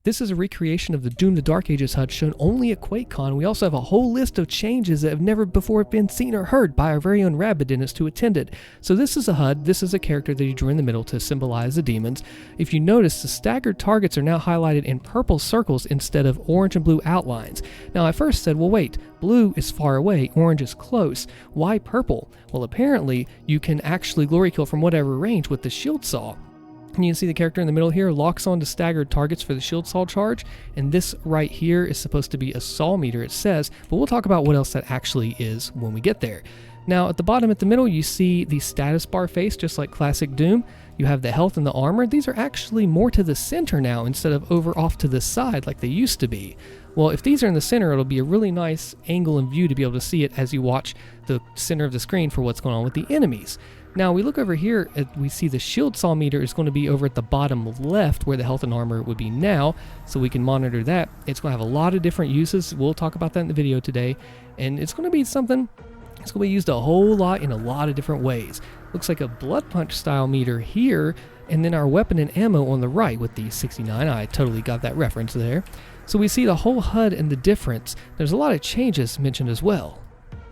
This is a recreation of the Doom the Dark Ages HUD shown only at QuakeCon. We also have a whole list of changes that have never before been seen or heard by our very own RabidDentist who attended. So this is a HUD, this is a character that he drew in the middle to symbolize the demons. If you notice, the staggered targets are now highlighted in purple circles instead of orange and blue outlines. Now I first said, well wait, blue is far away, orange is close. Why purple? Well apparently you can actually glory kill from whatever range with the shield saw. And you can see the character in the middle here locks on to staggered targets for the shield saw charge, and this right here is supposed to be a saw meter, it says, but we'll talk about what else that actually is when we get there. Now at the bottom at the middle you see the status bar face just like classic Doom. You have the health and the armor. These are actually more to the center now instead of over off to the side like they used to be. Well, if these are in the center, it'll be a really nice angle and view to be able to see it as you watch the center of the screen for what's going on with the enemies. Now we look over here, we see the shield saw meter is going to be over at the bottom left where the health and armor would be now, so we can monitor that. It's going to have a lot of different uses. We'll talk about that in the video today, and it's going to be something, it's going to be used a whole lot in a lot of different ways. Looks like a blood punch style meter here, and then our weapon and ammo on the right with the 69. I totally got that reference there. So we see the whole HUD and the difference. There's a lot of changes mentioned as well.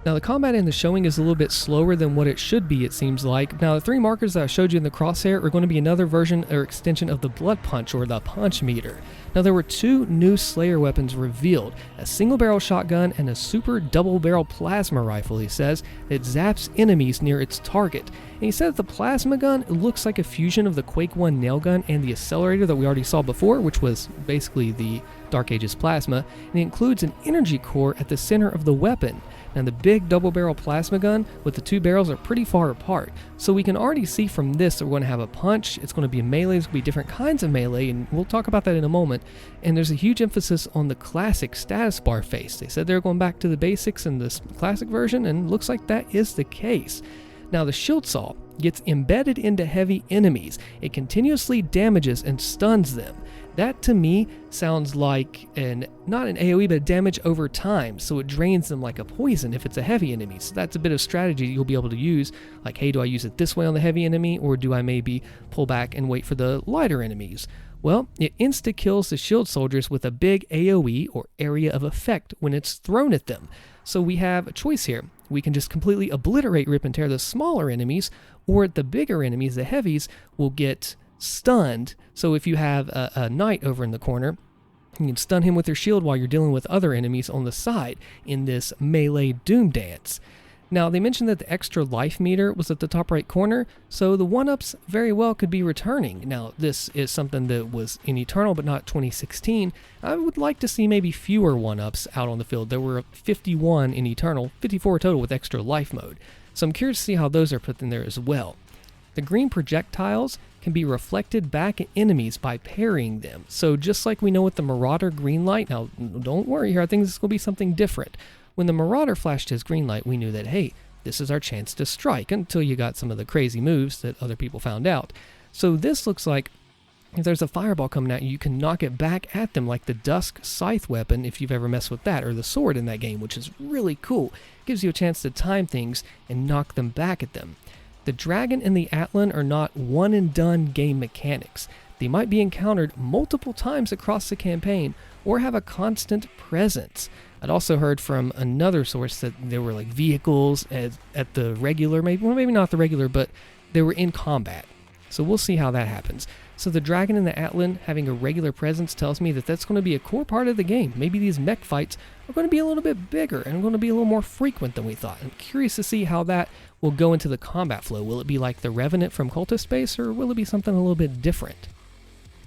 Now the combat in the showing is a little bit slower than what it should be, it seems like. Now the three markers that I showed you in the crosshair are going to be another version or extension of the blood punch or the punch meter. Now there were two new Slayer weapons revealed, a single barrel shotgun and a super double barrel plasma rifle, he says, that zaps enemies near its target. And he said that the plasma gun looks like a fusion of the Quake 1 nail gun and the accelerator that we already saw before, which was basically the Dark Ages plasma, and it includes an energy core at the center of the weapon. Now the big double barrel plasma gun with the two barrels are pretty far apart, so we can already see from this that we're going to have a punch, it's going to be a melee, it's going to be different kinds of melee, and we'll talk about that in a moment. And there's a huge emphasis on the classic status bar face. They said they're going back to the basics in this classic version, and looks like that is the case. Now the shield saw gets embedded into heavy enemies. It continuously damages and stuns them. That to me sounds like not an AoE, but damage over time, so it drains them like a poison if it's a heavy enemy. So that's a bit of strategy you'll be able to use, like hey, do I use it this way on the heavy enemy, or do I maybe pull back and wait for the lighter enemies? Well, it insta-kills the shield soldiers with a big AoE or area of effect when it's thrown at them. So we have a choice here. We can just completely obliterate, rip and tear the smaller enemies, or the bigger enemies, the heavies, will get stunned. So if you have a knight over in the corner, you can stun him with your shield while you're dealing with other enemies on the side in this melee Doom dance. Now they mentioned that the extra life meter was at the top right corner, so the 1-ups very well could be returning. Now this is something that was in Eternal but not 2016. I would like to see maybe fewer 1-ups out on the field. There were 51 in Eternal, 54 total with extra life mode. So I'm curious to see how those are put in there as well. The green projectiles can be reflected back at enemies by parrying them. So just like we know with the Marauder green light, now don't worry here, I think this is going to be something different. When the Marauder flashed his green light, we knew that, hey, this is our chance to strike, until you got some of the crazy moves that other people found out. So this looks like if there's a fireball coming at you, you can knock it back at them like the Dusk Scythe weapon if you've ever messed with that, or the sword in that game, which is really cool. It gives you a chance to time things and knock them back at them. The Dragon and the Atlan are not one-and-done game mechanics. They might be encountered multiple times across the campaign or have a constant presence. I'd also heard from another source that there were like vehicles at the regular, maybe not the regular, but they were in combat. So we'll see how that happens. So the Dragon and the Atlan having a regular presence tells me that that's going to be a core part of the game. Maybe these mech fights are going to be a little bit bigger and going to be a little more frequent than we thought. I'm curious to see how that will go into the combat flow. Will it be like the Revenant from Cultist Base, or will it be something a little bit different?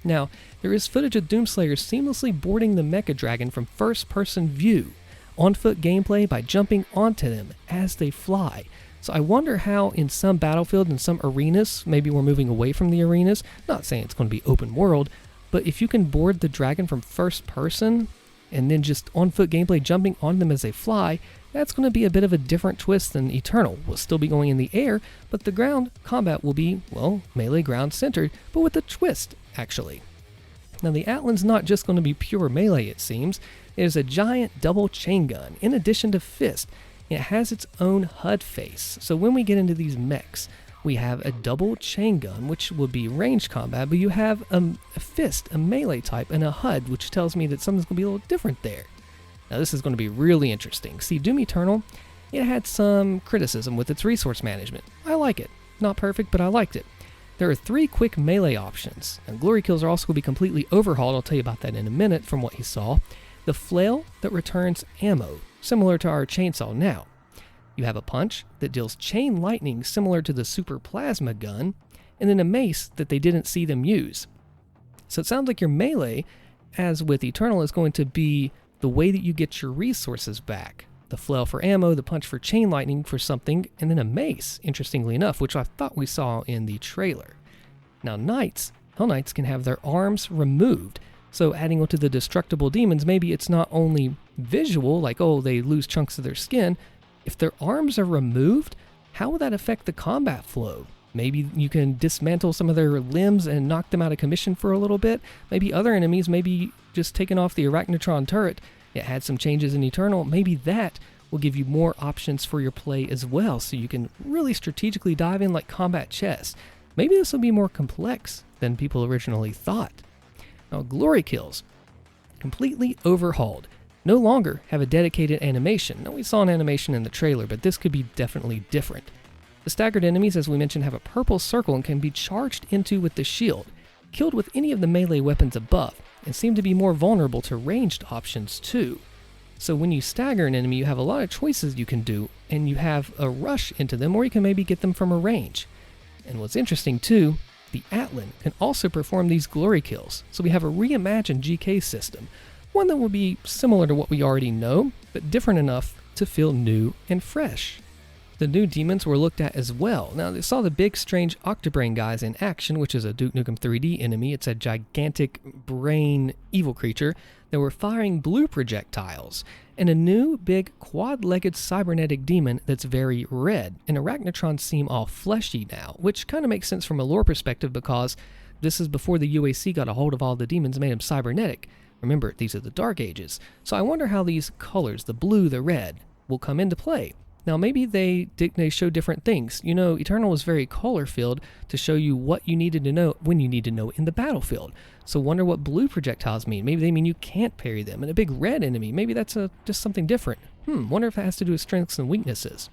Now, there is footage of Doomslayers seamlessly boarding the Mecha Dragon from first-person view, on-foot gameplay by jumping onto them as they fly. So I wonder how in some battlefield, in some arenas, maybe we're moving away from the arenas, not saying it's going to be open world, but if you can board the dragon from first person and then just on-foot gameplay jumping on them as they fly, that's going to be a bit of a different twist than Eternal. We'll still be going in the air, but the ground combat will be, well, melee ground centered, but with a twist, actually. Now the Atlan's not just going to be pure melee, it seems. It is a giant double chain gun, in addition to fist. It has its own HUD face, so when we get into these mechs, We have a double chain gun, which will be ranged combat, but you have a fist, a melee type, and a HUD, which tells me that something's going to be a little different there. Now this is going to be really interesting. See, Doom Eternal, it had some criticism with its resource management. I like it. Not perfect, but I liked it. There are 3 quick melee options. And glory kills are also going to be completely overhauled. I'll tell you about that in a minute from what you saw. The flail that returns ammo, similar to our chainsaw now. You have a punch that deals chain lightning similar to the super plasma gun, and then a mace that they didn't see them use. So it sounds like your melee, as with Eternal, is going to be the way that you get your resources back. The flail for ammo, the punch for chain lightning for something, and then a mace, interestingly enough, which I thought we saw in the trailer. Now Hell Knights can have their arms removed, so adding on to the destructible demons, maybe it's not only visual, like, oh, they lose chunks of their skin. If their arms are removed, how will that affect the combat flow? Maybe you can dismantle some of their limbs and knock them out of commission for a little bit. Maybe other enemies, maybe just taking off the Arachnotron turret, it had some changes in Eternal. Maybe that will give you more options for your play as well, so you can really strategically dive in like combat chess. Maybe this will be more complex than people originally thought. Now, glory kills, completely overhauled. No longer have a dedicated animation. Now, we saw an animation in the trailer, but this could be definitely different. The staggered enemies, as we mentioned, have a purple circle and can be charged into with the shield, killed with any of the melee weapons above, and seem to be more vulnerable to ranged options too. So when you stagger an enemy, you have a lot of choices you can do, and you have a rush into them, or you can maybe get them from a range. And what's interesting too, the Atlan can also perform these glory kills, so we have a reimagined GK system. One that will be similar to what we already know, but different enough to feel new and fresh. The new demons were looked at as well. Now, they saw the big, strange Octobrain guys in action, which is a Duke Nukem 3D enemy. It's a gigantic brain evil creature that were firing blue projectiles. And a new, big, quad-legged cybernetic demon that's very red. And Arachnotrons seem all fleshy now, which kind of makes sense from a lore perspective because this is before the UAC got a hold of all the demons and made them cybernetic. Remember, these are the Dark Ages. So I wonder how these colors, the blue, the red, will come into play. Now, maybe they show different things. You know, Eternal was very color-filled to show you what you needed to know when you need to know in the battlefield. So wonder what blue projectiles mean. Maybe they mean you can't parry them. And a big red enemy, maybe that's just something different. Wonder if it has to do with strengths and weaknesses.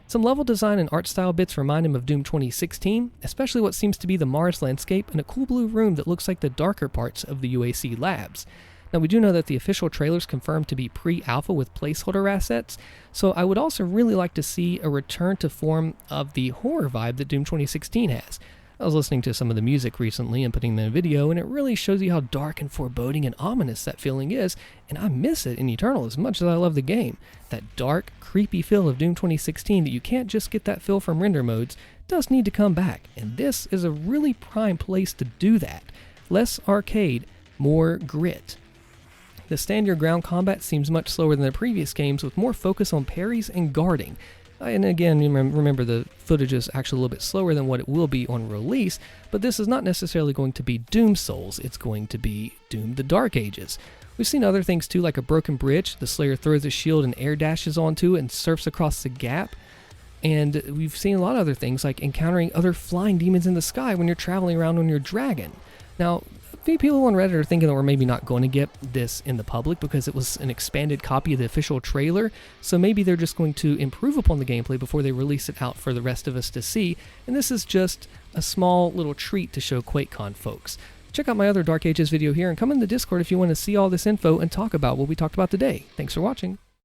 Some level design and art style bits remind him of Doom 2016, especially what seems to be the Mars landscape and a cool blue room that looks like the darker parts of the UAC labs. Now, we do know that the official trailer's confirmed to be pre-alpha with placeholder assets, so I would also really like to see a return to form of the horror vibe that Doom 2016 has. I was listening to some of the music recently and putting in a video, and it really shows you how dark and foreboding and ominous that feeling is, and I miss it in Eternal as much as I love the game. That dark, creepy feel of Doom 2016 that you can't just get that feel from render modes does need to come back, and this is a really prime place to do that. Less arcade, more grit. The stand your ground combat seems much slower than the previous games with more focus on parries and guarding. And again, remember the footage is actually a little bit slower than what it will be on release, but this is not necessarily going to be Doom Souls, it's going to be Doom the Dark Ages. We've seen other things too, like a broken bridge, the Slayer throws a shield and air dashes onto it and surfs across the gap. And we've seen a lot of other things, like encountering other flying demons in the sky when you're traveling around on your dragon. Now, a few people on Reddit are thinking that we're maybe not going to get this in the public because it was an expanded copy of the official trailer, so maybe they're just going to improve upon the gameplay before they release it out for the rest of us to see, and this is just a small little treat to show QuakeCon folks. Check out my other Dark Ages video here and come in the Discord if you want to see all this info and talk about what we talked about today. Thanks for watching.